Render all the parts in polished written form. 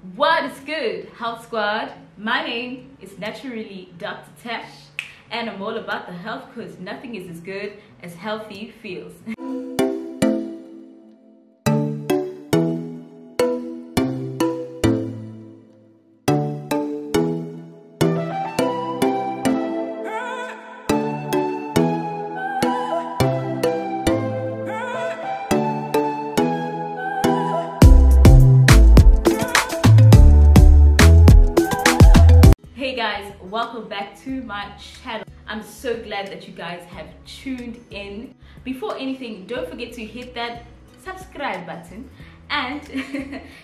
What is good, Health Squad? My name is naturally Dr. Tash, and I'm all about the health because nothing is as good as healthy feels. Hey guys, welcome back to my channel. I'm so glad that you guys have tuned in. Before anything, don't forget to hit that subscribe button and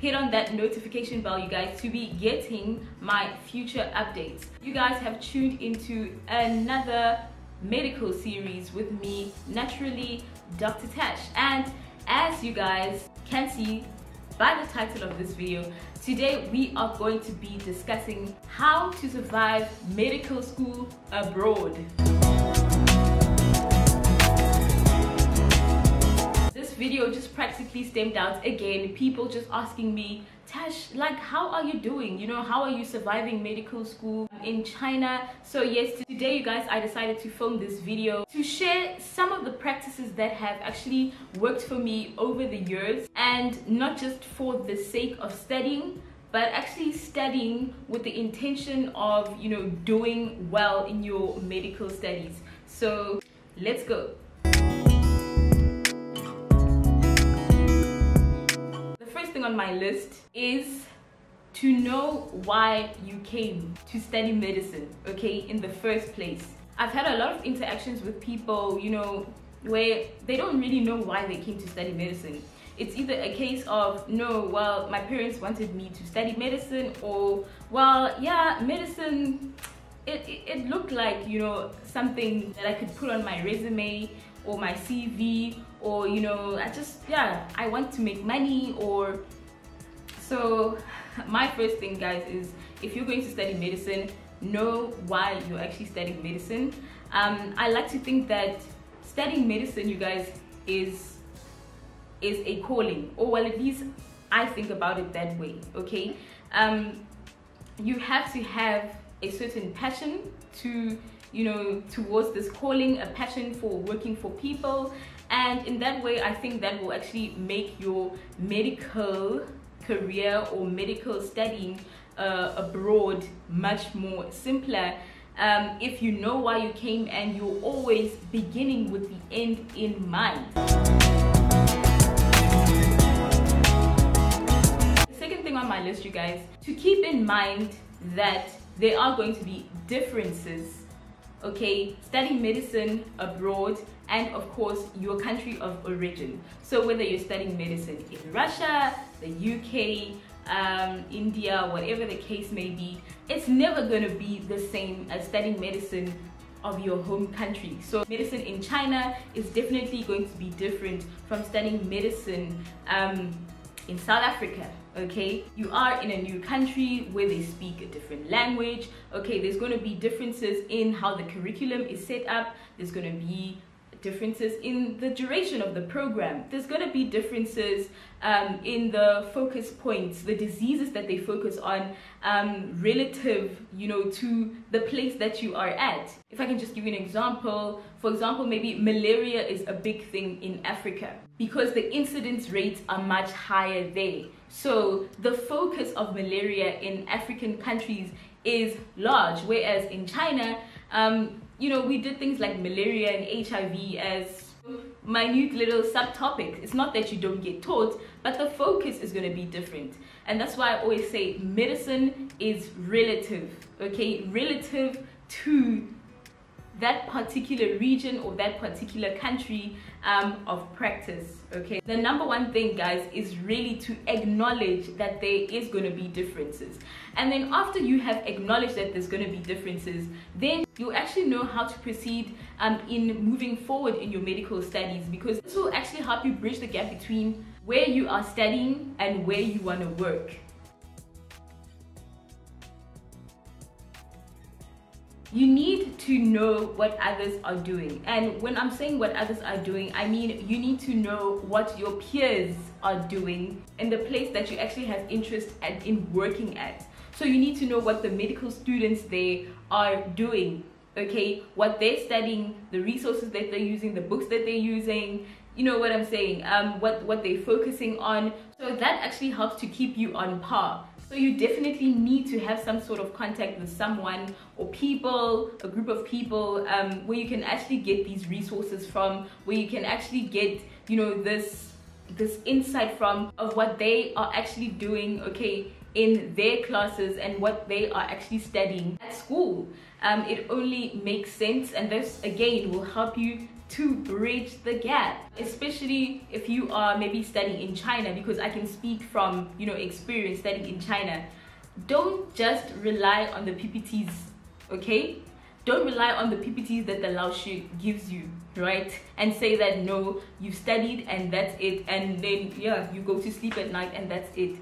hit on that notification bell, you guys, to be getting my future updates. You guys have tuned into another medical series with me, naturally Dr. Tash, and as you guys can see by the title of this video, today we are going to be discussing how to survive medical school abroad. This video just practically stemmed out again, people just asking me, Tash, like, how are you doing? You know, how are you surviving medical school in China? So yes, today you guys, I decided to film this video to share some of the practices that have actually worked for me over the years, and not just for the sake of studying, but actually studying with the intention of, you know, doing well in your medical studies. So let's go. On my list is to know why you came to study medicine, okay, in the first place. I've had a lot of interactions with people, you know, where they don't really know why they came to study medicine. It's either a case of, no, well, my parents wanted me to study medicine, or, well, yeah, medicine, it looked like, you know, something that I could put on my resume or my CV, or, you know, I want to make money. Or so my first thing, guys, is if you're going to study medicine, know why you're actually studying medicine. I like to think that studying medicine, you guys, is a calling, or well, at least I think about it that way, okay? You have to have a certain passion to, you know, towards this calling, a passion for working for people, and in that way I think that will actually make your medical career or medical studying abroad much more simpler, if you know why you came and you're always beginning with the end in mind. The second thing on my list, you guys, to keep in mind that there are going to be differences, okay, studying medicine abroad and of course your country of origin. So whether you're studying medicine in Russia, the UK, India, whatever the case may be, it's never going to be the same as studying medicine of your home country. So medicine in China is definitely going to be different from studying medicine in South Africa. Okay, you are in a new country where they speak a different language. Okay, there's going to be differences in how the curriculum is set up. There's going to be differences in the duration of the program. There's going to be differences in the focus points, the diseases that they focus on, relative, you know, to the place that you are at. If I can just give you an example, for example, maybe malaria is a big thing in Africa because the incidence rates are much higher there. So the focus of malaria in African countries is large, whereas in China, you know, we did things like malaria and HIV as minute little subtopics. It's not that you don't get taught, but the focus is going to be different. And that's why I always say medicine is relative, okay, relative to that particular region or that particular country of practice, okay? The number one thing, guys, is really to acknowledge that there is going to be differences. And then after you have acknowledged that there's going to be differences, then you actually know how to proceed in moving forward in your medical studies, because this will actually help you bridge the gap between where you are studying and where you want to work. You need to know what others are doing. And when I'm saying what others are doing, I mean you need to know what your peers are doing in the place that you actually have interest in working at. So you need to know what the medical students there are doing, okay? What they're studying, the resources that they're using, the books that they're using, you know what I'm saying, what they're focusing on. So that actually helps to keep you on par. So you definitely need to have some sort of contact with someone or people, a group of people, where you can actually get these resources from, where you can actually get, you know, this insight from of what they are actually doing, okay, in their classes and what they are actually studying at school. It only makes sense, and this again will help you to bridge the gap, especially if you are maybe studying in China, because I can speak from, you know, experience studying in China. Don't just rely on the PPTs, okay? Don't rely on the PPTs that the Laoshi gives you, right? And say that no, you've studied and that's it, and then yeah, you go to sleep at night and that's it.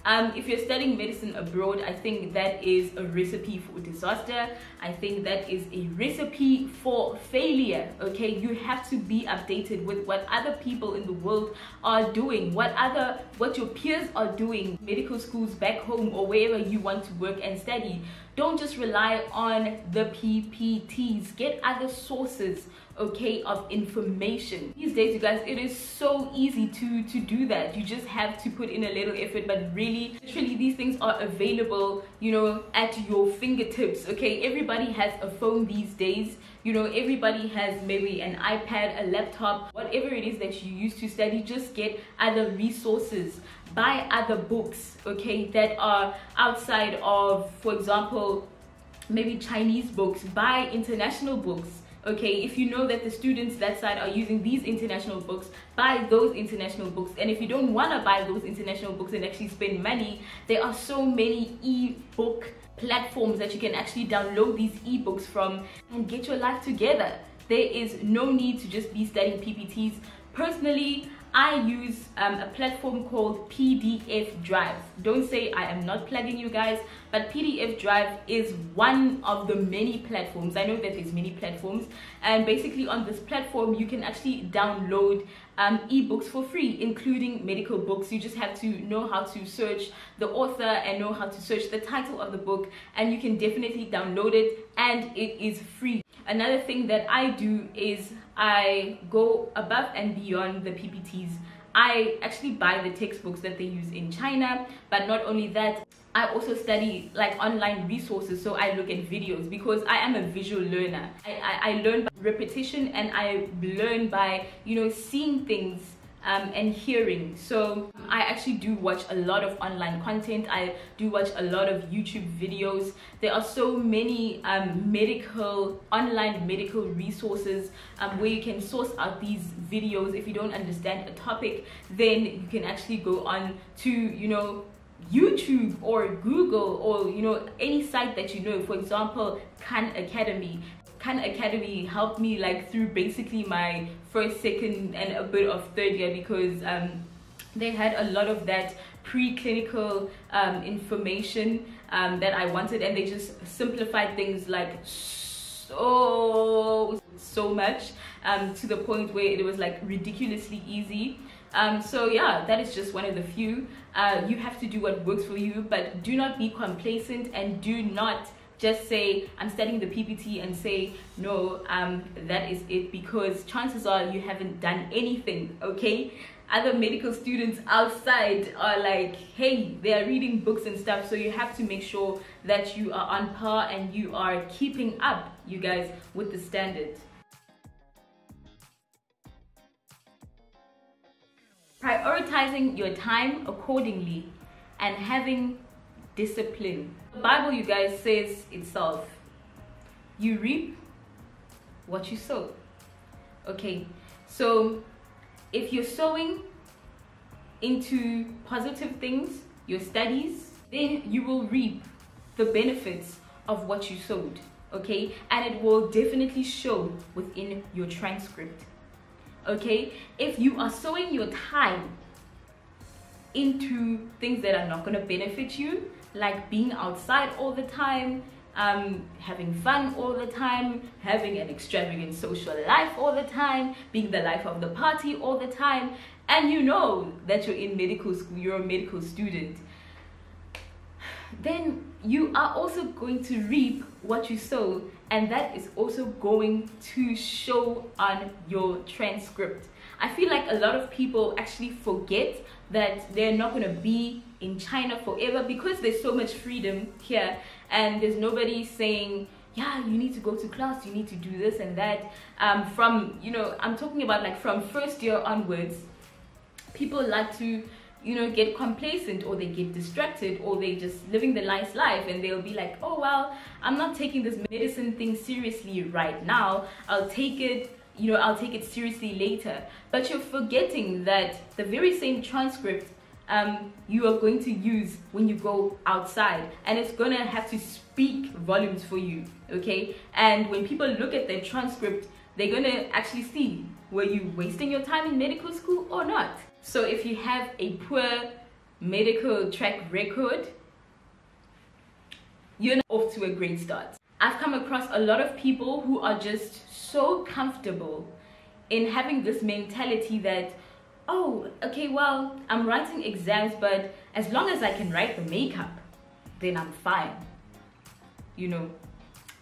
If you're studying medicine abroad, I think that is a recipe for disaster. I think that is a recipe for failure, okay? You have to be updated with what other people in the world are doing, what your peers are doing, medical schools back home or wherever you want to work and study. Don't just rely on the PPTs. Get other sources, okay, of information. These days, you guys, it is so easy to do that. You just have to put in a little effort, but really, literally, these things are available, you know, at your fingertips, okay? Everybody has a phone these days. You know, everybody has maybe an iPad, a laptop, whatever it is that you use to study. Just get other resources, buy other books, okay, that are outside of, for example, maybe Chinese books. Buy international books, okay? If you know that the students that side are using these international books, buy those international books. And if you don't want to buy those international books and actually spend money, there are so many e-book platforms that you can actually download these ebooks from and get your life together. There is no need to just be studying PPTs. Personally, I use a platform called PDF Drive. Don't say I am not plugging you guys, but PDF Drive is one of the many platforms. I know that there's many platforms, and basically on this platform you can actually download ebooks for free, including medical books. You just have to know how to search the author and know how to search the title of the book, and you can definitely download it, and it is free. Another thing that I do is I go above and beyond the PPTs. I actually buy the textbooks that they use in China, but not only that, I also study like online resources. So I look at videos because I am a visual learner. I learn by repetition, and I learn by, you know, seeing things and hearing. So I actually do watch a lot of online content. I do watch a lot of YouTube videos. There are so many online medical resources where you can source out these videos. If you don't understand a topic, then you can actually go on to, you know, YouTube or Google, or, you know, any site that you know. For example, Khan Academy helped me like through basically my first, second, and a bit of third year, because they had a lot of that preclinical information that I wanted, and they just simplified things like so much to the point where it was like ridiculously easy. So yeah, that is just one of the few. You have to do what works for you, but do not be complacent, and do not just say I'm studying the PPT and say no, that is it, because chances are you haven't done anything, okay? Other medical students outside are like, hey, they are reading books and stuff, so you have to make sure that you are on par and you are keeping up, you guys, with the standards. Prioritizing your time accordingly and having discipline. The Bible, you guys, says itself, you reap what you sow. Okay, so if you're sowing into positive things, your studies, then you will reap the benefits of what you sowed, okay? And it will definitely show within your transcript, okay? If you are sowing your time into things that are not going to benefit you, like being outside all the time, having fun all the time, having an extravagant social life all the time, being the life of the party all the time, and you know that you're in medical school, you're a medical student, then you are also going to reap what you sow, and that is also going to show on your transcript. I feel like a lot of people actually forget that they're not going to be in China forever because there's so much freedom here, and there's nobody saying, yeah, you need to go to class, you need to do this and that. From, you know, I'm talking about like from first year onwards, people like to, you know, get complacent, or they get distracted, or they just living the nice life, and they'll be like, oh well, I'm not taking this medicine thing seriously right now, I'll take it, you know, I'll take it seriously later. But you're forgetting that the very same transcript you are going to use when you go outside, and it's gonna have to speak volumes for you, okay? And when people look at their transcript, they're gonna actually see, were you wasting your time in medical school or not? So if you have a poor medical track record, you're not off to a great start. I've come across a lot of people who are just so comfortable in having this mentality that, oh, okay, well, I'm writing exams, but as long as I can write the makeup, then I'm fine, you know.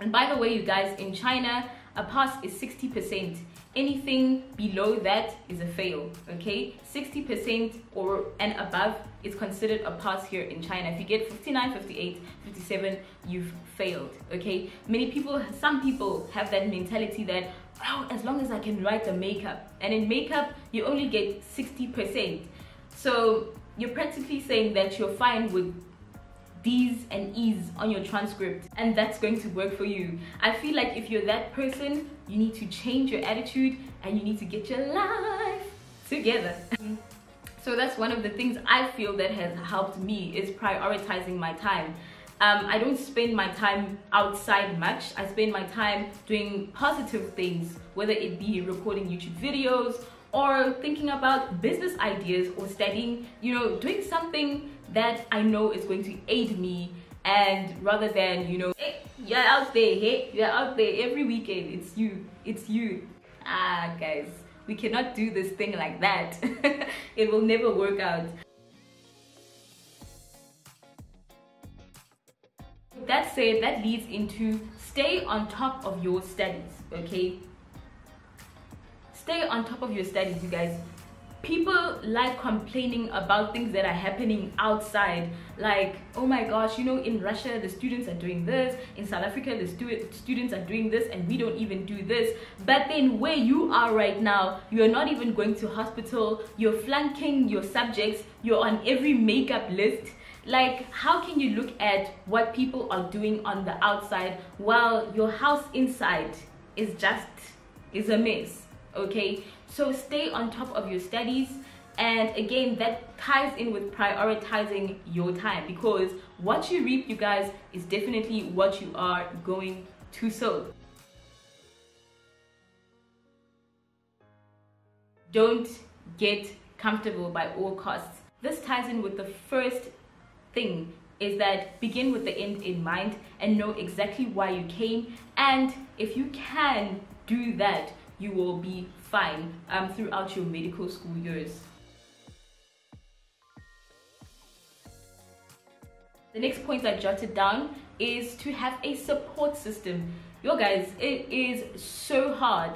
And by the way, you guys, in China, a pass is 60%. Anything below that is a fail, okay? 60% or and above is considered a pass here in China. If you get 59, 58, 57, you've failed, okay? Some people have that mentality that, oh, as long as I can write the makeup. And in makeup, you only get 60%. So you're practically saying that you're fine with D's and E's on your transcript, and that's going to work for you. I feel like if you're that person, you need to change your attitude and you need to get your life together. So that's one of the things I feel that has helped me, is prioritizing my time. I don't spend my time outside much. I spend my time doing positive things, whether it be recording YouTube videos or thinking about business ideas or studying, you know, doing something that I know is going to aid me, and rather than, you know, hey, you're out there, hey, you're out there every weekend, it's you. Guys, we cannot do this thing like that. It will never work out. That said, that leads into stay on top of your studies, okay? Stay on top of your studies, you guys. People like complaining about things that are happening outside, like, oh my gosh, you know, in Russia the students are doing this, in South Africa the students are doing this, and we don't even do this. But then where you are right now, you're not even going to hospital, you're flunking your subjects, you're on every makeup list. Like, how can you look at what people are doing on the outside while your house inside is a mess, okay? So stay on top of your studies, and again, that ties in with prioritizing your time, because what you reap, you guys, is definitely what you are going to sow. Don't get comfortable by all costs. This ties in with the first thing, is that begin with the end in mind and know exactly why you came, and if you can do that, you will be fine throughout your medical school years. The next point I jotted down is to have a support system. Yo guys, it is so hard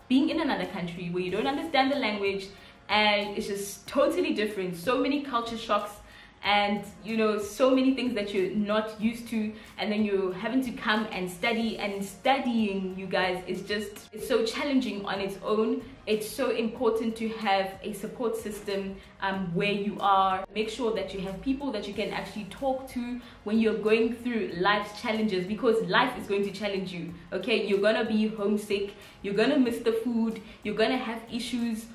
being in another country where you don't understand the language, and it's just totally different. So many culture shocks, and you know, so many things that you're not used to, and then you're having to come and study, and studying, you guys, is just, it's so challenging on its own. It's so important to have a support system where you are. Make sure that you have people that you can actually talk to when you're going through life's challenges, because life is going to challenge you, okay? You're gonna be homesick, you're gonna miss the food, you're gonna have issues.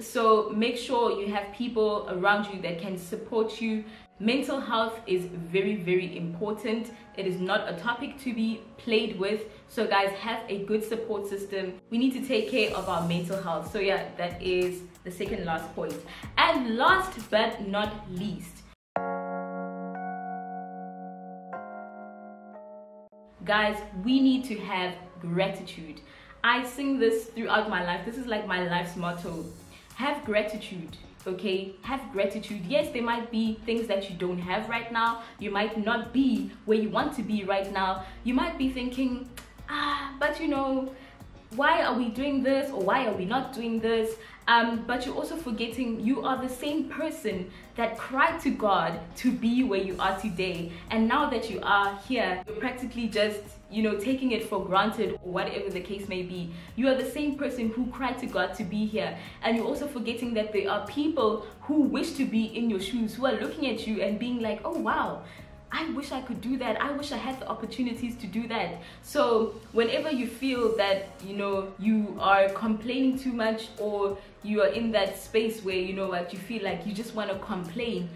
So make sure you have people around you that can support you. Mental health is very, very important. It is not a topic to be played with. So guys, have a good support system. We need to take care of our mental health. So yeah, that is the second last point. And last but not least, guys, we need to have gratitude. I sing this throughout my life. This is like my life's motto. Have gratitude. Okay, have gratitude. Yes, there might be things that you don't have right now. You might not be where you want to be right now. You might be thinking, but you know, why are we doing this, or why are we not doing this? But you're also forgetting you are the same person that cried to God to be where you are today. And now that you are here, you're practically just, you know, taking it for granted, or whatever the case may be. You are the same person who cried to God to be here. And you're also forgetting that there are people who wish to be in your shoes, who are looking at you and being like, oh wow, I wish I could do that. I wish I had the opportunities to do that. So whenever you feel that, you know, you are complaining too much, or you are in that space where, you know what, you feel like you just want to complain,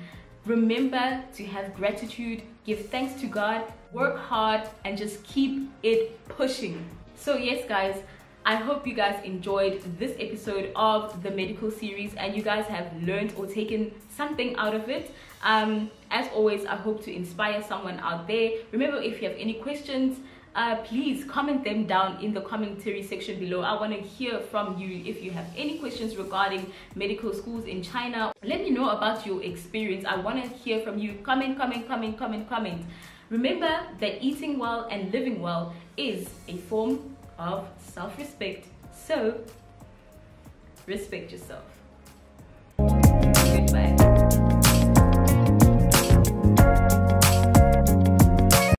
remember to have gratitude, give thanks to God, work hard, and just keep it pushing. So yes guys, I hope you guys enjoyed this episode of the medical series and you guys have learned or taken something out of it. As always, I hope to inspire someone out there. Remember, if you have any questions, please comment them down in the commentary section below. I want to hear from you. If you have any questions regarding medical schools in China, let me know about your experience. I want to hear from you. Comment. Remember that eating well and living well is a form of self-respect. So respect yourself.